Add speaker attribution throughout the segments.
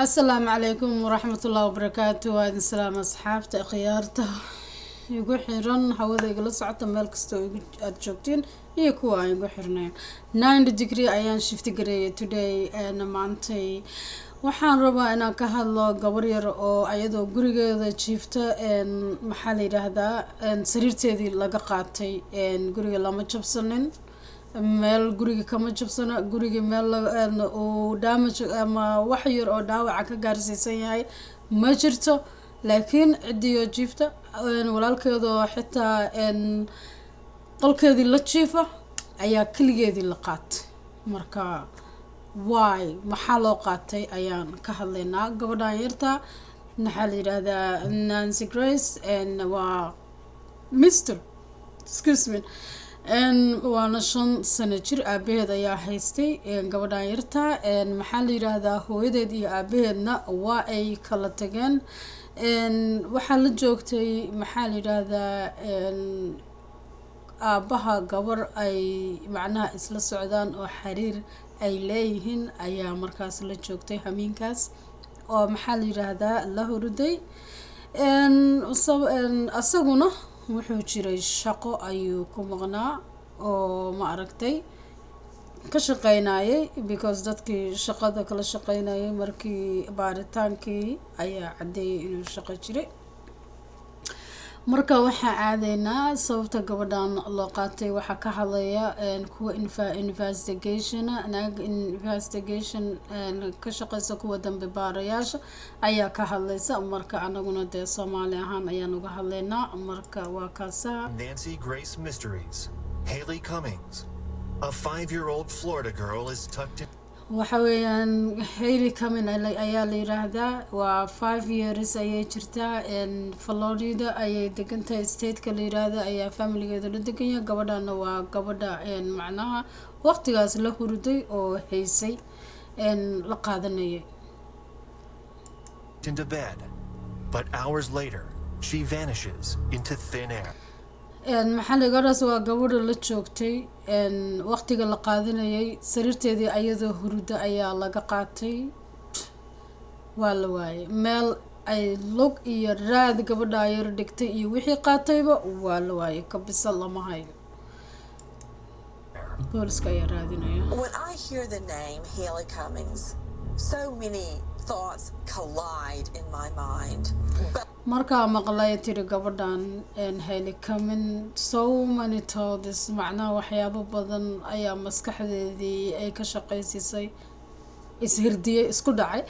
Speaker 1: السلام عليكم ورحمة الله وبركاته. وهذا السلام أصحابته خيارته يقول حيران هودا يقول صعدت مالكستو أتجوبتين يكوا يقول حرنين 9 degree أيان شفت قري today أنا معنتي waxaan rabaa inaan ka hadlo gabar yar oo ayadoo gurigeeda jiifta maxaa la yiraahdaa sariirteedii laga qaatay guriga lama jabsanin meel guriga kama jabsana guriga meel uu damage ama wax yar oo dhaawac ka gaarsiisan yahay ma jirto laakiin cidiyo jiifta walaalkeeda oo xitaa qolkeedii la jiifa ayaa kaligeedii la qaatay marka why maxaa loo qaatay ayaan ka hadlaynaa gabadhan yarta maxaa la yiraahdaa Nancy Grace waa Mr. excuse me waana 5 sano jir aabaheed ayaa haystay gabadhan yarta maxaa la yiraahdaa hooyadeed iyo aabaheedna waa ay kala tageen waxaa la joogtay maxaa la yiraahdaa aabaha gabar ay macnaha isla socdaan oo xiriir ay leeyihiin ayaa markaas la joogtay hamiinkaas oo maxaa la yiraahdaa la hurday asaguna wuxuu jiray shaqo ayuu ku maqnaa oo ma aragtay ka shaqeynayay because dadkii shaqada kala shaqeynayay markii baaritaankii ayaa cadeeyay inuu shaqo jiray marka waxaa aadaynaa sababta gabadhan loo qaatay waxaa ka hadlaya kuwa investigation ka shaqeysa kuwa dambe baarayaasha ayaa ka hadlaysa marka anaguna dee Soomaali ahaan ayaan uga hadlaynaa marka waa kaasa
Speaker 2: Nancy Grace Mysteries. Haley Cummings, a 5-year-old Florida girl, is tucked in.
Speaker 1: waxa weeyaan Haley Cummings ayaa la yiraahdaa waa 5 years ayay jirtaa Florida ayay degan tahay state-ka la yiraahdo ayaa familigeeda la degan yahay gabadhana waa gabadha macnaha waqtigaas la hurday oo haysay la qaadanayay
Speaker 2: Into bed, but hours later she vanishes into thin air.
Speaker 1: maxalligaas waa gabadha la joogtay waqtiga la qaadanayay sariirteedii ayadoo hurda ayaa laga qaatay waa la waayay meel ay lug iyo raad gabadha yar dhigtay iyo wixii qaatayba waa la waayay kabisa lama hayo booliska ayaa raadinaya
Speaker 3: When I hear the name Haley Cummings, so many thoughts collide in my mind. But
Speaker 1: markaa maqlay tiri gabadhan Haley Cummings so many thoughts macnaha waxyaabo badan ayaa maskaxdeedii ay ka shaqeysisay ishirdiyay isku dhacay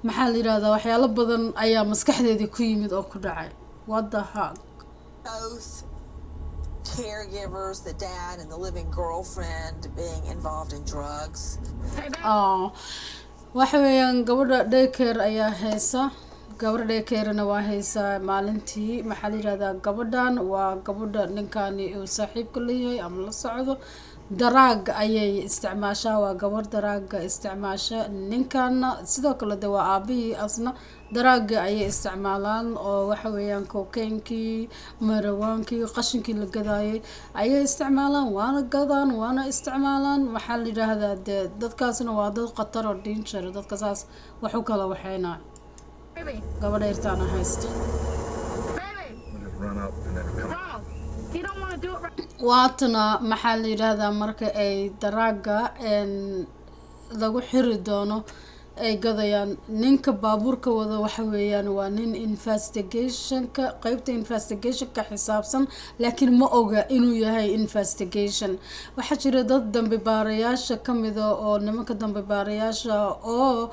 Speaker 1: maxaa la yiraahdaa waxyaalo badan ayaa maskaxdeedii ku yimid oo ku dhacay what the heck
Speaker 3: both caregivers, the dad and the living girlfriend, being involved in drugs.
Speaker 1: waxa weeyaan gabadha daycare ayaa haysa gabadha daycare-na waa haysaa maalintii maxaa la yiraahdaa gabadhan waa gabadha ninkani uu saaxiibka leeyahay ama la socdo daraag ayay isticmaashaa waa gabar daraaga isticmaasha ninkana sidoo kale de waa aabihii asna daraaga ayay isticmaalaan oo waxa weeyaan cocaine-kii marawaankii qashinkii la gadaayay ayay isticmaalaan waana gadaan waana isticmaalaan waxaa la yiraahdaa de dadkaasna waa dad khatar oo danger dadka saas wax u kala waxeynaa gabadha yartaana haysta waatana maxaa la yiraahdaa marka ay daraaga lagu xiri doono ay gadayaan ninka baabuurka wada waxa weeyaan waa nin investigationka qaybta investigationka xisaabsan laakiin ma oga inuu yahay investigation waxa jira dad dambe baarayaasha kamida oo nimanka dambe baarayaasha oo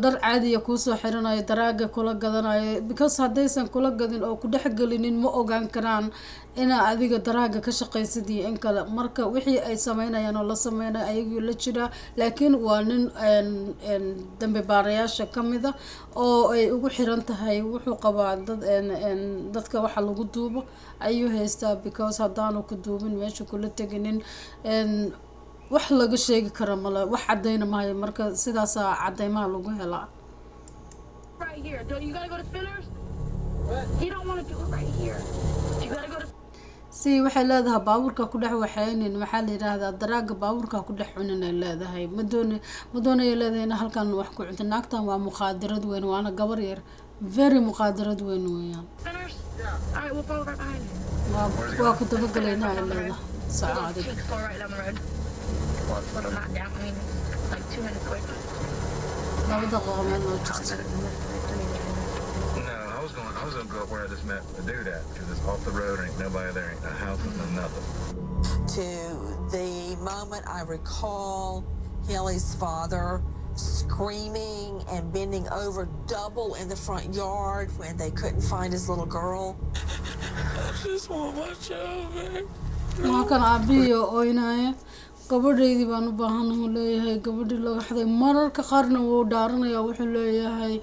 Speaker 1: dhar caadiya kusoo xiranayo daraaga kula gadanayo because haddaysan kula gadin oo ku dhexgelinin ma ogaan karaan inaa adiga daraaga ka shaqaysid iyo in kale marka wixii ay sameynayaan oo la sameynayo ayagii la jira laakiin waa nin dambe baarayaasha kamida oo ay ugu xiran tahay wuxuu qabaa dadka waxa lagu duubo ayuu haystaa because haddaanu ku duubin meesha kula teginin wax laga sheegi karo mala wax cadeyna maayo marka sidaas cadeymaha lagu helaa
Speaker 4: right here. You gotta go to Spinners? What? You don't want to do it right here. You gotta go to
Speaker 1: si waxay leedahay baabuurka ku dhex waxaynin maxaa la yiraahdaa daraaga baabuurka ku dhex cunin ay leedahay ma doonay leedahay in halkan wax ku cunto naagtan waa muqaadarad weyn waana gabar yar very muqaadarad weyn weeyaan
Speaker 4: Sinners? Alright, we'll follow right behind you.
Speaker 1: waa ku dabagalaynaa ay leedahay saacadii
Speaker 4: Pink store right down the road. Well, it's a little knocked down. I mean, like 2 minutes away from us.
Speaker 1: laba daqiiqo meel loo jirto
Speaker 5: No, I was gonna go up where I just met the dude at, because it's off the road, there ain't nobody there, ain't no houses, no nothing.
Speaker 3: To the moment I recall Haley's father screaming and bending over double in the front yard when they couldn't find his little girl.
Speaker 5: I just want my child back.
Speaker 1: halkan aabihiyo oynaya gabadhaydii baan u baahanahay uu leeyahay gabadhii laga xaday mararka qaarna wuu dhaaranayaa wuxuu leeyahay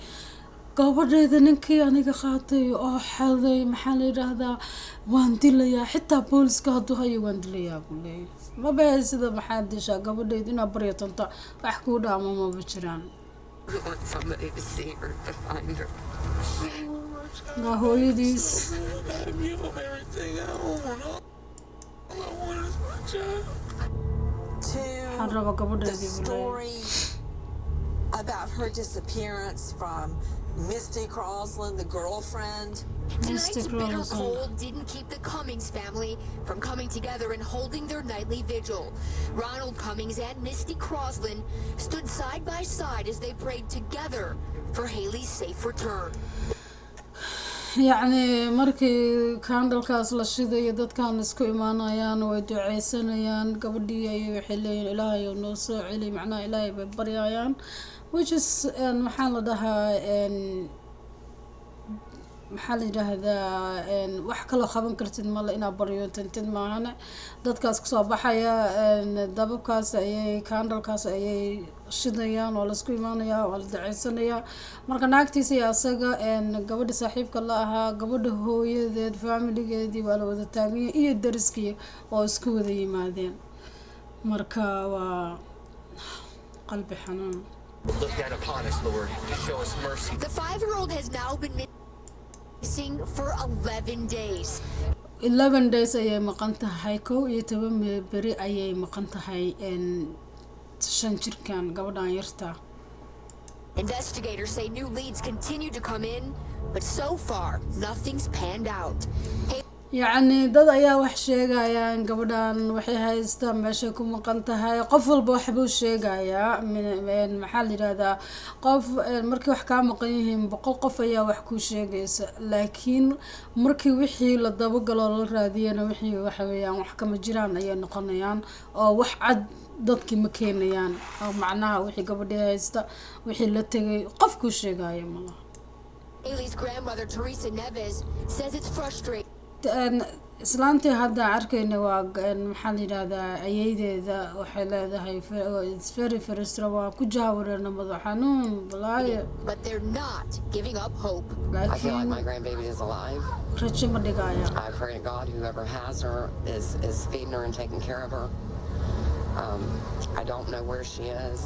Speaker 1: gabadhayda ninkii aniga qaatay oo xaday maxaa la yidhaahdaa waan dilayaa xitaa booliska hadduu hayo waan dilayaa buu leeyahay ma bahay sida maxaa dishaa gabadhayda inaad baryatanta wax kuu dhaamo maba jiraan
Speaker 6: I want somebody to see her, to find her.
Speaker 1: waa hooyadiis
Speaker 5: Give him everything I want. All I want is my child.
Speaker 1: waxaan
Speaker 3: To
Speaker 1: rabaa
Speaker 3: the
Speaker 1: gabadhaydii buu leeyahay
Speaker 3: story about her disappearance from Misty Crosland, the girlfriend.
Speaker 6: Tonight's
Speaker 1: Mr.
Speaker 6: bitter
Speaker 1: Crowley.
Speaker 6: cold didn't keep the Cummings family from coming together and holding their nightly vigil. Ronald Cummings and Misty Crosland stood side by side as they prayed together for Haley's safe return.
Speaker 1: yacni markii kaandalkaas la shidayo dadkan isku imaanayaan way duceysanayaan gabadhii ayay waxay leeyihin ilaahay oo noo soo celi macnaha ilaahay bay baryayaan which is maxaa la dhahaa maxaa la yidhaahdaa wax kaloo qaban kartid male inaad baryoontantid maahane dadkaas kusoo baxaya dababkaas ayay kaandalkaas ayay shidayaan waa laisku imaanayaa waa la daceysanayaa marka naagtiisa iyo asaga gabadha saaxiibka la ahaa gabadha hooyadeed faamiligeedii waa la wada taaganya iyo dariskii oo isku wada yimaadeen marka waa qalbi xanuun
Speaker 7: Look down upon us, Lord, to show us mercy.
Speaker 6: The 5-year-old has now been missing for 11 days.
Speaker 1: 11 days ayay maqan tahay 11 beri ayay maqan tahay 5 jirkan gabadhan yarta
Speaker 6: Investigators say new leads continue to come in, but so far, nothing's panned out.
Speaker 1: yacni dad ayaa wax sheegayaan gabadhan waxay haystaan meeshay ku maqan tahay qof walba waxbuu sheegayaa maxaa la yidhaahdaa qof markii wax kaa maqan yihiin 100 qof ayaa wax ku sheegaysa laakiin markii wixii la dabagalo la raadiyana wixii waxa weeyaan wax kama jiraan ayay noqonayaan oo wax cad dadkii ma keenayaan oo macnaha wixii gabadhii haysta wixii la tegay qof ku sheegaya malaha
Speaker 6: Haley's grandmother, Teresa Neves, says it's frustrating.
Speaker 1: islaantii hadda arkayna waa maxaa la yidhaahdaa ayeydeeda waxay leedahay it's very frustrating waa ku jaawareerna madax xanuun balaayo
Speaker 6: But they're not giving up hope.
Speaker 8: I feel like
Speaker 1: laakiin
Speaker 8: my grandbaby is alive.
Speaker 1: rajo ma dhigaya
Speaker 8: I pray to God whoever has her is feeding her and taking care of her. I don't know where she is.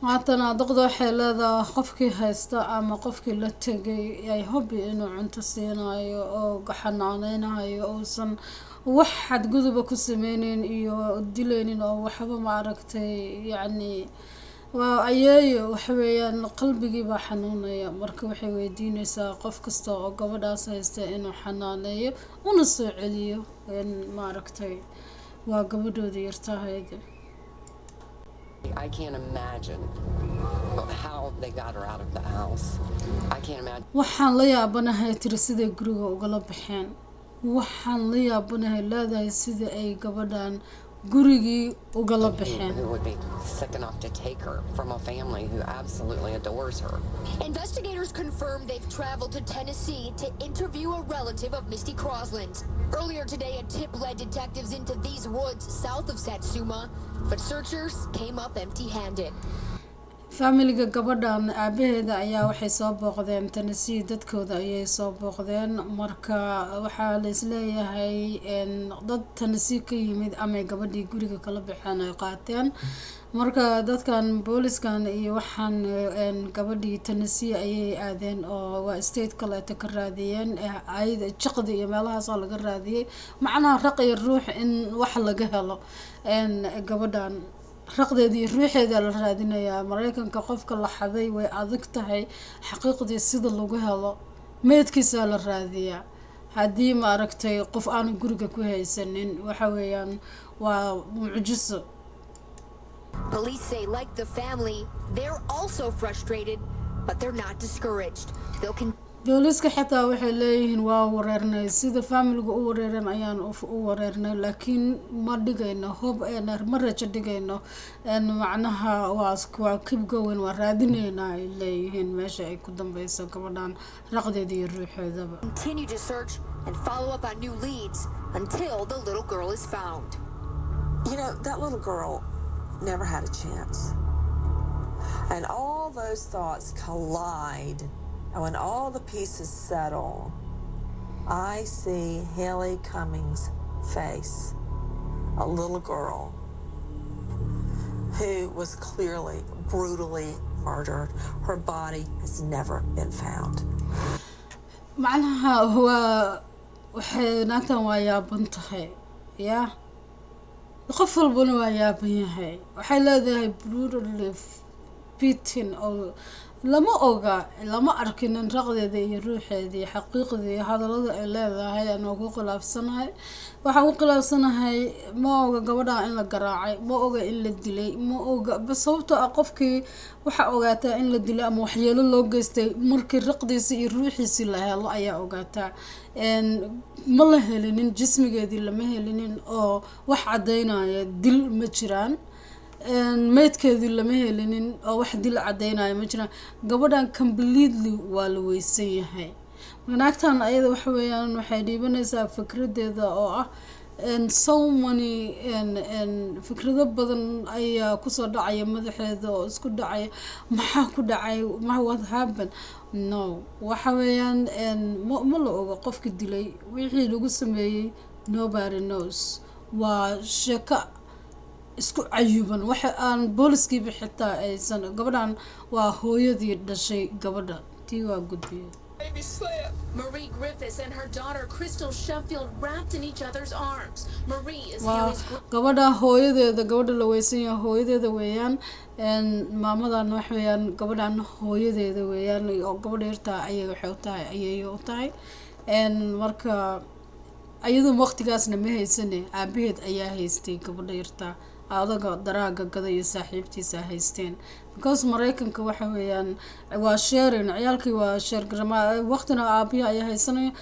Speaker 1: haatana doqda waxay leedahay qofkii haysta ama qofkii la tegay ay hobi inuu cunto siinayo oo xanaaneynayo uusan wax xadguduba ku sameyneyn iyo dilaynin oo waxba ma aragtay yacni waa ayeeyo waxa weeyaan qalbigii baa xanuunaya marka waxay weydiinaysaa qof kasta oo gabadhaas haysta inuu xanaaneeyo una soo celiyo ma aragtay waa gabadhooda yartahayda
Speaker 8: I can't imagine how they got her out of the house. I can't imagine
Speaker 1: waxaan la yaabanahay tiri siday guriga ugala baxeen waxaan la yaabanahay leedahay sida ay gabadhan gurigii ugala baxeen
Speaker 8: who would be sick enough to take her from a family who absolutely adores her.
Speaker 6: Investigators confirm they've traveled to Tennessee to interview a relative of Misty Crosland. Earlier today, a tip led detectives into these woods south of Satsuma, but searchers came up empty-handed.
Speaker 1: familiga gabadhan aabaheeda ayaa waxay soo booqdeen Tennessee dadkooda ayay soo booqdeen marka waxaa la isleeyahay dad Tennessee ka yimid ama gabadhii guriga kala baxeen ay qaateen marka dadkan booliskan iyo waxaan gabadhii Tennessee ayay aadeen oo waa state kale ka raadiyeen ay jiqdi iyo meelahaas laga raadiyay macnaha raq iyo ruux in wax laga helo gabadhan raqdeedii ruuxeeda la raadinayaa Mareykanka qofka la xaday way adag tahay xaqiiqdii sida lagu helo meedkiisa la raadiyaa haddii ma aragtay qof aan guriga ku haysanin waxa weeyaan waa mucjiso.
Speaker 6: Police say, like the family, they're also frustrated, but they're not discouraged. They'll continue.
Speaker 1: booliska xitaa waxay leeyihiin waa wareernay sida familiga u wareeran ayaan u wareernay laakiin ma dhigayno hob ma rajo dhigayno macnaha waa keep going waa raadinaynaa ay leeyihiin meesha ay ku dambayso gabadhan raqdeeda iyo ruuxeedaba.
Speaker 6: Continue to search and follow up on new leads until the little girl is found.
Speaker 3: You know, that little girl never had a chance. And all those thoughts collide. And when all the pieces settle, I see Haley Cummings' face, a little girl who was clearly brutally murdered. Her body has never been found.
Speaker 1: macnaha waxay naagtan waa yaaban tahay yaa qof walbana waa yaaban yahay waxay leedahay brutally beaten oo lama oga lama arkin raqdeeda iyo ruuxeedii xaqiiqdii hadalada ay leedahay aan ugu khilaafsanahay waxaan u khilaafsanahay ma oga gabadha in la garaacay ma oga in la dilay ma oga sababtoo ah qofkii waxa ogaataa in la dilay ama waxyeelo loo geystay markii raqdiisa iyo ruuxiisa la helo ayaa ogaataa ma la helinin jismigeedii lama helinin oo wax cadeynaya dil ma jiraan meedkeedii lama helinin oo wax dil cadeynaya ma jiraan gabadhan completely waa la weysan yahay naagtan ayada waxa weeyaan waxay dhiibanaysaa fikradeeda oo ah so many fikrado badan ayaa kusoo dhacaya madaxeeda oo isku dhacaya maxaa ku dhacay what happened no waxa weeyaan ma la oga qofka dilay wixii lagu sameeyay nobody knows waa sheeko isku cayuban waxa aan booliskiiba xitaa aysan gabadhan waa hooyadii dhashay gabadha tii waa gudbiyay.
Speaker 9: Marie Griffiths and her daughter Crystal Sheffield wrapped in each other's arms. Marie is Haley's
Speaker 1: gabadha hooyadeeda gabadha la weysan yahay hooyadeeda weeyaan maamadan wax weeyaan gabadhan hooyadeeda weeyaan oo gabadha yarta ayay waxay u tahay ayay u tahay marka ayadoo waqtigaasna ma haysane aabaheed ayaa haystay gabadha yarta adaga daraaga gada iyo saaxiibtiisa haysteen because Mareykanka waxa weeyaan waa sharing ciyaalkii waa share garama waqtina aabiya ayaa haysanaya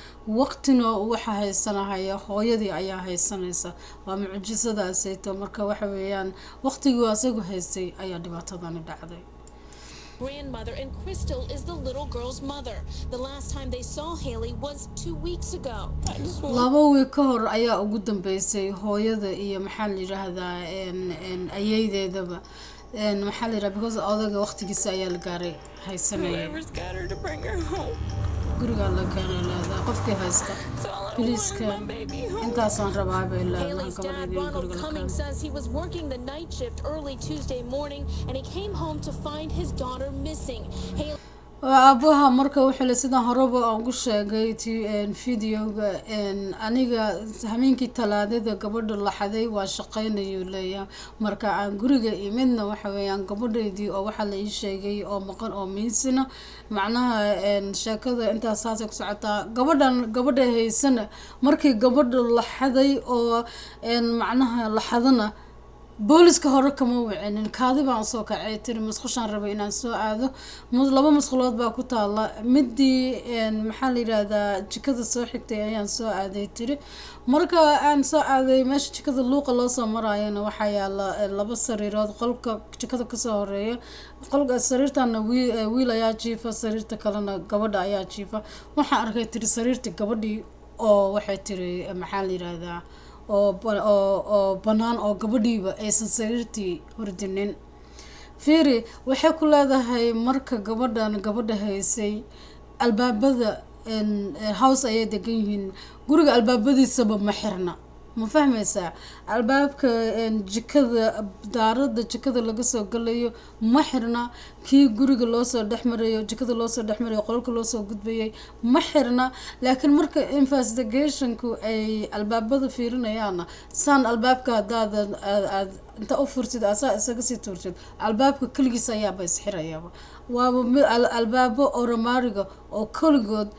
Speaker 1: waqtina waxa haysanaya hooyadii ayaa haysanaysa waa mucjisadaas ay marka waxa weeyaan waqtigii asagu haystay ayaa dhibaatadan dhacday.
Speaker 9: grandmother and Crystal is the little girl's mother. The last time they saw Haley was 2 weeks ago.
Speaker 1: laba week ka hor ayaa ugu dambeysay hooyada iyo maxaa la yiraahdaa ayaydeedaba maxaa la yiraahdaa because odaga waqtigiisa ayaa la gaaray haysanayay guriga la keenay leedahay qofkii haysta biliiska intaasaan rabaa bay leedahay gabadheedii guriga la keenay.
Speaker 9: Says he was working the night shift early Tuesday morning and he came home to find his daughter missing.
Speaker 1: aabaha marka wuxuu la sida horeba aan ugu sheegay videoga aniga habeenkii talaadada gabadha la xaday waa shaqeynayo leeyahay marka aan guriga imidna waxa weeyaan gabadheedii oo waxa la ii sheegay oo maqan oo miisina macnaha sheekada intaas saas ku socotaa gabadha haysana markii gabadha la xaday oo macnaha la xadana booliska hore kama wicinin kaadi baan soo kacay tiri masqushaan rabay inaan soo aado laba masqulood baa ku taala midii maxaa la yiraahdaa jikada soo xigtay ayaan soo aaday tiri marka aan soo aaday meesha jikada luuqa loo soo marayana waxaa yaala laba sariirood qolka jikada ka soo horeeya qolka sariirtana wiil ayaa jiifa sariirta kalena gabadha ayaa jiifa waxaan arkay tiri sariirta gabadhii oo waxay tiri maxaa la yiraahdaa oo banaan oo gabadhiiba aysan sariirtii hordinin fiiri waxay ku leedahay marka gabadha haysay albaabada house ayay degan yihiin guriga albaabadiisaba ma xirna ma fahmaysaa albaabka jikada daarada jikada laga soo galayo ma xirna kii guriga loo soo dhexmarayo jikada loo soo dhexmarayo qolka loo soo gudbayay ma xirna laakiin marka investigationku ay albaabada fiirinayaana saan albaabka aad inta u furtid asaa isaga sii tuurtid albaabka kaligiis ayaaba isxirayaba waaba albaabo oromariga oo kaligood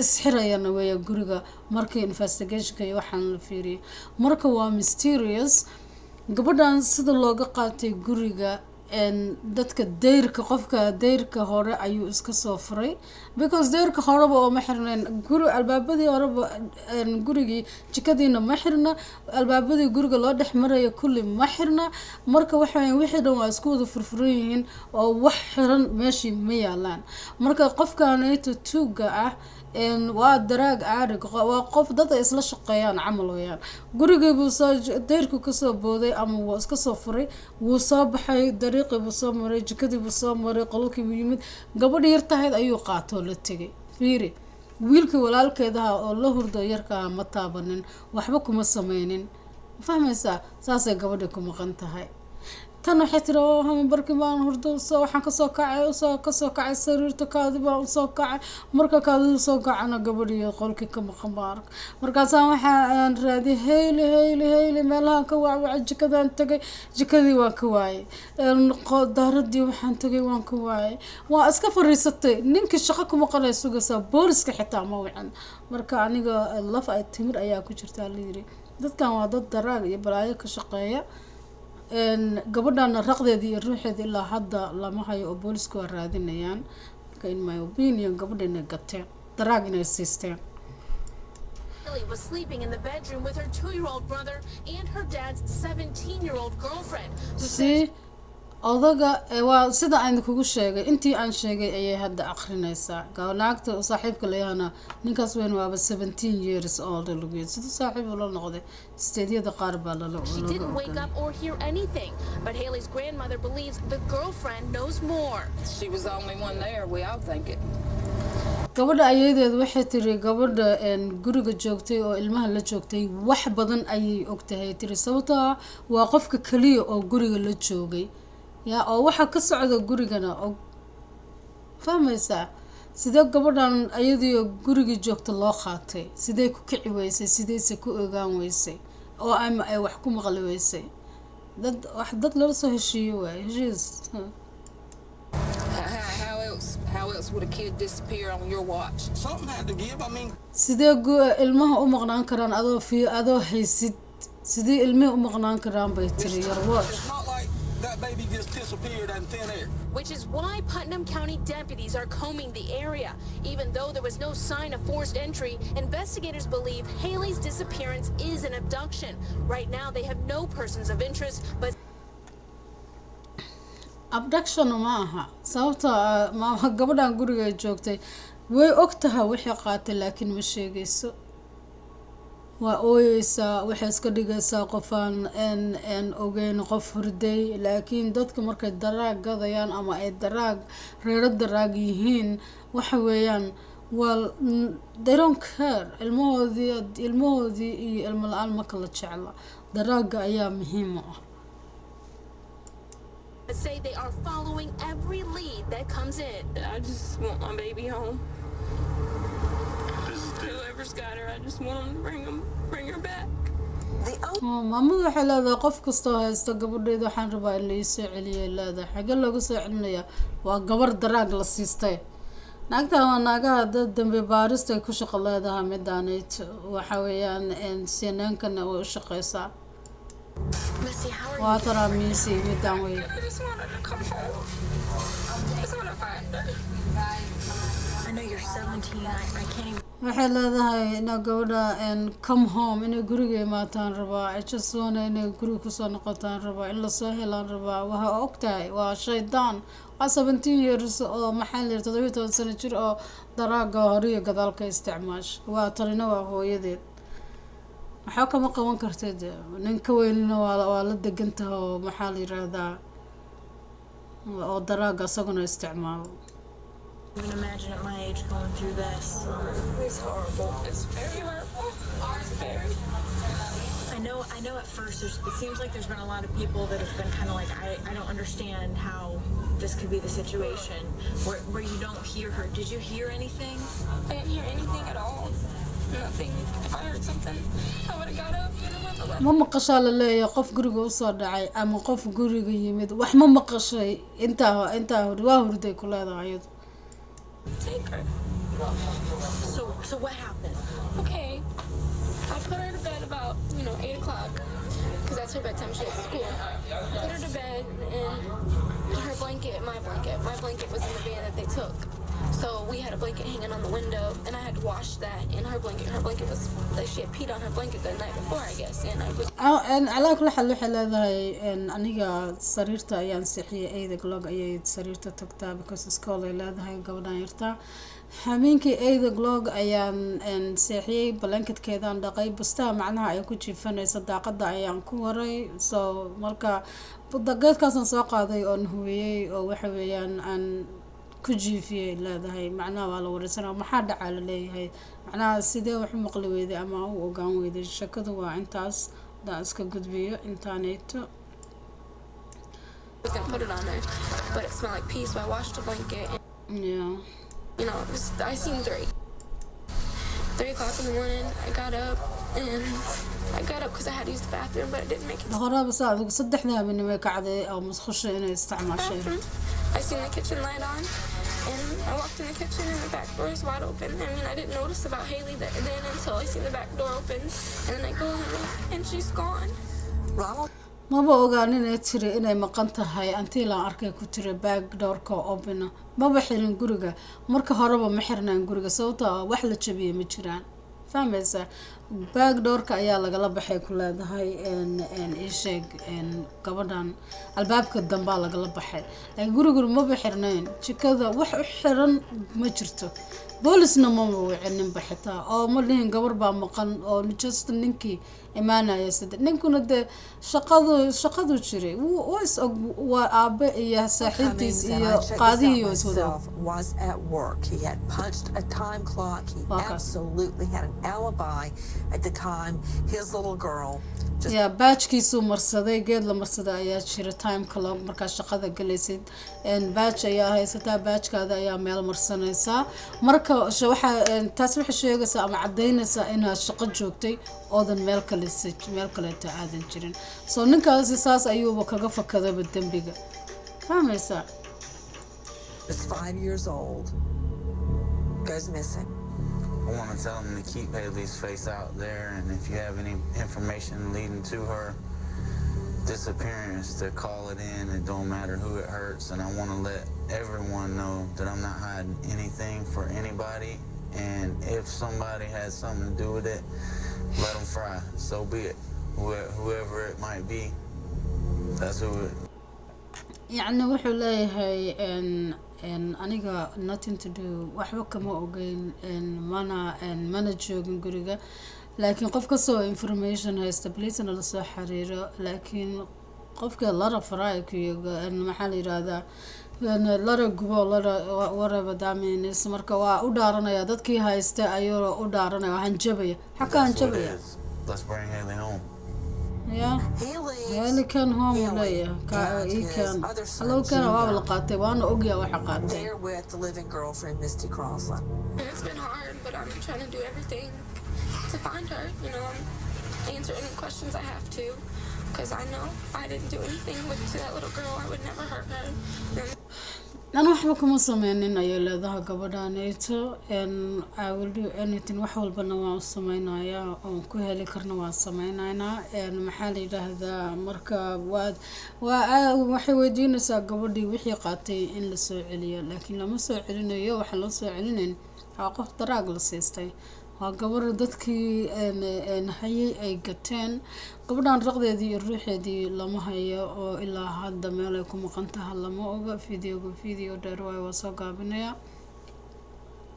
Speaker 1: isxirayana weeya guriga markii investigationka iyo waxaan la fiiriyay marka waa mysterious gabadhan sida looga qaatay guriga dadka dayrka qofka dayrka hore ayuu iska soo furay because dayrka horeba oo ma xirnayn guri albaabadii horeba gurigii jikadiina ma xirna albaabadii guriga loo dhex maraya kulli ma xirna marka waxay wixii dhan waa isku wada furfuran yihiin oo wax xiran meeshii ma yaalaan marka qofkaanayto tuuga ah waa daraag caarig waa qof dad ay isla shaqeeyaan camal weeyaan gurigii buu soo dayrku kasoo booday ama wuu iska soo furay wuu soo baxay dariiqii buu soo maray jikadii buu soo maray qolkii buu yimid gabadh yar tahayd ayuu qaatoo la tegay fiiri wiilkii walaalkeedaha oo la hurdo yarkaa ma taabanin waxba kuma sameynin fahmaysaa saasay gabadhi ku maqan tahay tan waxay tiri barkii baan hurdo waxaan kasoo kacay sariirta kaadi baan usoo kacay marka kaadida soo kacana gabadhiyo qolkii ka maqan baan arkay markaasaan waxaan raadiyay heyli meelahaan ka waacwacay jikadaan tagay jikadii waan ka waayay daaradii waxaan tagay waan ka waayay waa iska fariisatay ninkii shaqo ku maqanay sugaysaa booliska xitaa ma wican marka aniga laf ay timir ayaa ku jirtaa layiri dadkan waa dad daraag iyo balaayo ka shaqeeya gabadhana raqdeeda iyo ruuxeeda ilaa hadda lama hayo oo boolisku waa raadinayaan marka in my opinion gabadha inay gateen daraag inay siisteen
Speaker 9: Haley was sleeping in the bedroom with her 2-year-old brother and her dad's 17-year-old girlfriend.
Speaker 1: See odaga waa sida aan kugu sheegay intii aan sheegay ayay hadda akhrinaysaa gabanaagta saaxiibka leeyahana ninkaas weyn waaba 17 years old lugeed sida saaxiib ula noqday steediyada qaar baa la
Speaker 9: She didn't wake up or hear anything, but Haley's grandmother believes the girlfriend knows more.
Speaker 8: She was the only one there, we all think it.
Speaker 1: gabadha ayadeed waxay tiri gabadha guriga joogtay oo ilmaha la joogtay wax badan ayay ogtahay tiri sababtoo waa qofka kaliya oo guriga la joogay yaa oo waxa ka socda gurigana oo fahmaysaa sidee gabadhan ayadii guriga joogta loo qaatay sidee ku kici weysay sidee ku ogaan weysay oo ama ay wax ku maqli weysay dad la soo heshiiyo waay heshiis
Speaker 8: How else would a kid disappear on your watch?
Speaker 10: Something had to give. I mean,
Speaker 1: sidee ilmaha u maqnaan karaan adoo haysid sidee ilmaha u maqnaan karaan bay tiri your watch.
Speaker 10: It's not like that baby just disappeared in thin air.
Speaker 9: Which is why Putnam County deputies are combing the area. Even though there was no sign of forced entry, investigators believe Haley's disappearance is an abduction. Right now, they have no persons of interest, but
Speaker 1: abduction ma aha sababta gabadhan guriga joogtay way ogtahay wixii qaatay laakiin ma sheegayso waa ooyeysaa waxay iska dhigaysaa qofaan ogeyn qof hurday laakiin dadka markay daraag gadayaan ama ay reero daraag yihiin waxa weeyaan waa they don't care ilmahoodii iyo ilmo la-aan ma kala jecla daraaga ayaa muhiim u ah
Speaker 9: say they are following every lead that comes in.
Speaker 4: I just want my baby home. Whoever's got her, I just want them to bring her back.
Speaker 1: maamadu waxay leedahay qof kastoo haysta gabadheeda waxaan rabaa in la ii soo celiyay leedahay xagee looga soo celinayaa waa gabar daraag la siistay naagtan waa naagaha dad dambe baarista ay ku shaqo leedahay midaanayt waxa weeyaan sinaankana way u shaqeysaa
Speaker 6: Missy, how are
Speaker 1: waa
Speaker 6: you?
Speaker 1: taraa miisi midaan wey
Speaker 4: I just want her to come home. I just want to find her.
Speaker 6: I know you're 17. I can't even.
Speaker 1: waxay leedahay ina gabadha come home inay guriga imaataan rabaa I just wanna inay guriga kusoo noqotaan rabaa in lasoo helaan rabaa waxa ogtahay waa shaydaan waa 17 years oo maxaa la yirahdaa 17 sano jir oo daraaga hore iyo gadaalka isticmaasha waa talina waa hooyadeed waxaa kama qaban kartid ninka weynina waa la degantahay oo maxaa la yiraahdaa oo daraaga asaguna isticmaalo.
Speaker 4: I can imagine at my age going through this.
Speaker 3: It's horrible. It's very horrible. It's very.
Speaker 4: I know at first it seems like there's been a lot of people that have been kind of like, I don't understand how this could be the situation where you don't hear her. Did you hear anything?
Speaker 11: I didn't hear anything at all. Nothing. If I heard something, I would have got up and I went to
Speaker 1: ma maqashaa la leeyahay qof guriga u soo dhacay ama qof guriga yimid wax ma maqashay intaa waa hurday ku leedahay iyadu.
Speaker 11: take her.
Speaker 4: So what happened?
Speaker 11: Okay. I put her to bed about, 8 o'clock. Because that's her bedtime. She had school. Put her to bed and her blanket, my blanket was in the van that they took. So we had a blanket hanging on the window and I had to wash that and her blanket was like she had peed on her blanket the night before, I guess. And I was
Speaker 1: على كل حال waxay leedahay aniga sariirta ayaan seexiyay 8 o'clock ayay sariirta tagtaa because school ay leedahay gabadhan yarta habeenkii 8 o'clock ayaan seexiyay blanketkeedaan dhaqay bustaa macnaha ay ku jiifanayso daaqada ayaan ku waray so marka daaqadkaasaan soo qaaday oo huwiyay oo waxa weeyaan aan ku jiifiyay leedahay macnaha waa la wareysanaa maxaa dhacaa la leeyahay macnaha sidee wax maqli weyday ama u ogaan weyday shakadu waa intaas daa iska gudbiyo intaanayto.
Speaker 11: I was gonna put it on her, but it smelled like pee, so I washed the blanket and I seen 3 o'clock in the morning. I got up because I had to use the bathroom, but it didn't make it.
Speaker 1: Horaba saacadu saddexda habeenimo ka caday oo masqusha inay isticmaashay.
Speaker 11: I seen the kitchen light on and I walked in the kitchen and the back door is wide open. I mean, I didn't notice about Haley then until I seen the back door open and then I go in the room and she's gone.
Speaker 3: Ronald?
Speaker 1: maba ogaan inay tiri inay maqan tahay antii la arkay ku tiri back doorka open maba xirin guriga marka horeba ma xirnaan guriga sababtoo wax la jabiyay ma jiraan fahmaysa back doorka ayaa lagala baxay ku leedahay isheeg gabadhan albaabka dambaa lagala baxay laakiin guriga maba xirnaan jikada wax u xiran ma jirto boolisna ma wicinin baxita oo ma lihin gabar baa maqan oo just ninkii imaanaya sida ninkuna de shaqadu jiray waa aabe iyo saaxiibtiis iyo qaadiyo iswada
Speaker 3: was at work. He had punched a time clock. He absolutely had an alibi at the time. His little girl
Speaker 1: ya baajkiisu marsaday geed la marsaday ayaa jira time clock marka shaqada galaysid baaj ayaa haysataa baajkaada ayaa meel marsanaysa marka waxa taas waxa sheegaysaa ama cadeynaysaa inaad shaqo joogtay oodan meel kale aadan jirin soo ninkaasi saas ayuuba kaga fakadaba dambiga fahmaysaa.
Speaker 3: is 5 years old, goes missing.
Speaker 12: I want to tell them to keep Haley's face out there, and if you have any information leading to her disappearance, to call it in. It don't matter who it hurts, and I want to let everyone know that I'm not hiding anything for anybody, and if somebody has something to do with it, let them fry. So be it. Whoever it might be, that's who it.
Speaker 1: يعني wuxuu leeyahay aniga nothing to do waxba kama ogeyn mana joogin guriga laakiin qof kasoo information haysta police la soo xiriiro laakiin qofka lara faraayku maxaa la yiraahdaa lara gubo lara whatever that means marka waa u dhaaranaya dadkii haysta ayuu u dhaaranaya waxaan jabaya xakaan jabaya.
Speaker 12: Let's bring Haley home.
Speaker 1: Yeah. Haley can home he can. Hello can waa la qaatay waana ogyaa waxa qaatay.
Speaker 3: There with the living girlfriend Misty Crosland.
Speaker 11: It's been hard, but I'm trying to do everything to find her. I'm answer any questions I have to, because I know I didn't do anything to that little girl. I would never hurt her.
Speaker 1: أنا waxba kuma sameynin ayay leedahay gabadhaaneyto I will do anything wax walbana waan sameynaya oo ku heli karna waan sameynaynaa maxaa la yiraahdaa marka waxay weydiinaysaa gabadhii wixii qaatay in la soo celiyo laakiin lama soo celinayo waxa la soo celinayn waa qof daraag la siistay waa gabar dadkii hayay ay gateen gabadhan raqdeedii iyo ruuxeedii lama hayo oo ilaa hadda meel ay ku maqan tahay lama oga video dheer waa soo gaabinaya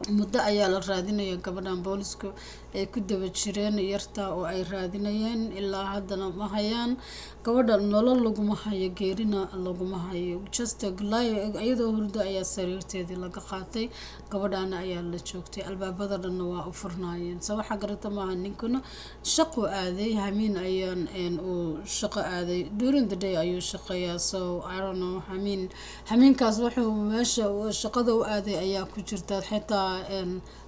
Speaker 1: muddo ayaa la raadinaya gabadhan boolisku ay ku daba jireen yarta oo ay raadinayeen ilaa haddana ma hayaan gabadha nolol laguma hayo geerina laguma hayo just iyadoo hurdo ayaa sariirteedii laga qaatay gabadhana ayaa la joogtay albaabada dhanna waa u furnaayeen so waxaa garata maaha ninkuna shaqo aaday hamiin ayaan uu shaqo aaday during the day ayuu shaqeeyaa so I don't know hamiinkaas wuxuu meesha shaqada u aaday ayaa ku jirta xitaa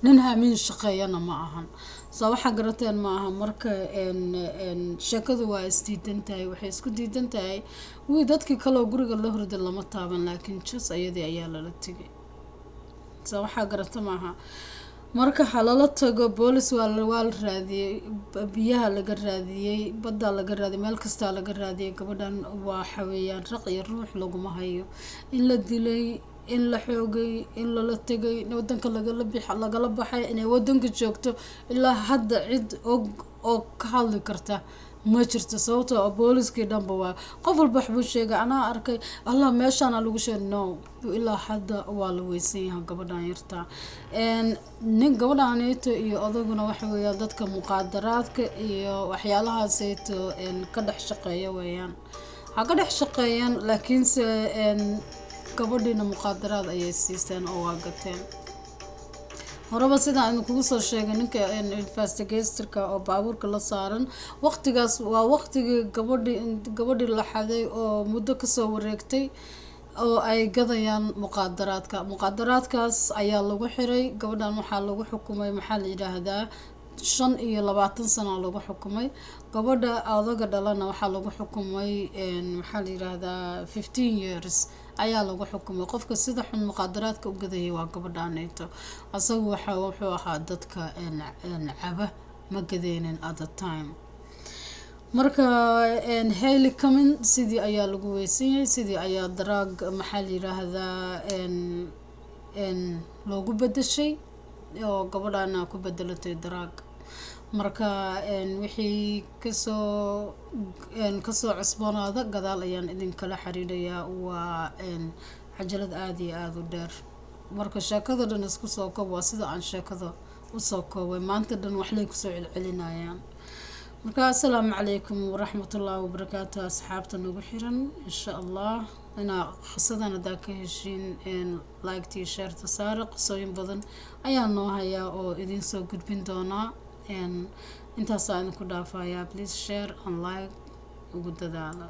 Speaker 1: nin hamiin shaqeeyana ma ahan so waxaa garateen ma aha marka sheekadu waa isdiidan tahay waxay isku diidan tahay dadkii kaloo guriga la hurda lama taaban laakiin jas ayadii ayaa lala tegay so waxaa garata maaha marka halala tago boolis waa la raadiyey biyaha laga raadiyey badda laga raadiyey meel kastaa laga raadiyey gabadhan waxa weeyaan raq iyo ruux laguma hayo in la dilay in la xoogay in lala tegay wadanka lagala baxay inay wadanka joogto ilaa hadda cid oo ka hadli karta ma jirto sababtoo booliskii dhanba waa qof walba waxbuu sheegay anaa arkay allah meeshaana lagu sheegay no ilaa hadda waa la weysan yahay gabadhan yarta nin gabadhaneeto iyo odaguna waxa weeyaan dadka muqaadaraadka iyo waxyaalahaaseyto ka dhex shaqeeya weeyaan ha ka dhex shaqeeyaan laakiinse gabadhiina muqaadaraad ayay siisteen oo waa gateen horeba sidaan idin kugu soo sheegay ninka investigatorka oo baabuurka la saaran waqtigaas waa waqtigii gabadhii la xaday oo muddo kasoo wareegtay oo ay gadayaan muqaadaraadkaas ayaa lagu xiray gabadhan waxaa lagu xukumay maxaa la yidhaahdaa 25 sano lagu xukumay gabadha odaga dhalana waxaa lagu xukumay maxaa la yiraahdaa 15 years ayaa lagu xukumay qofka sida xun muqaadaraadka u gadayay waa gabadhaneeto asagu wuxuu ahaa dadka caba ma gadeenin at the time marka Hailey Cumming sidii ayaa lagu weysiyay sidii ayaa drug maxaa la yiraahdaa loogu bedeshay oo gabadhana ku bedelatay drug marka wixii kasoo cusboonaada gadaal ayaan idinkala xiriirayaa waa cajalad aad iyo aad u dheer marka sheekada dhan isku soo koob waa sida aan sheekada usoo koobay maanta dhan waxlay kusoo celcelinayaan marka assalaamu calaykum waraxmatullaahi wabarakaatu asxaabta nagu xiran insha allah inaa qisadan hadaa ka heshiin like-tii sheerta saare qisooyin badan ayaa noo hayaa oo idin soo gudbin doonaa intaasaa idinku dhaafayaa please share and like ugu dadaala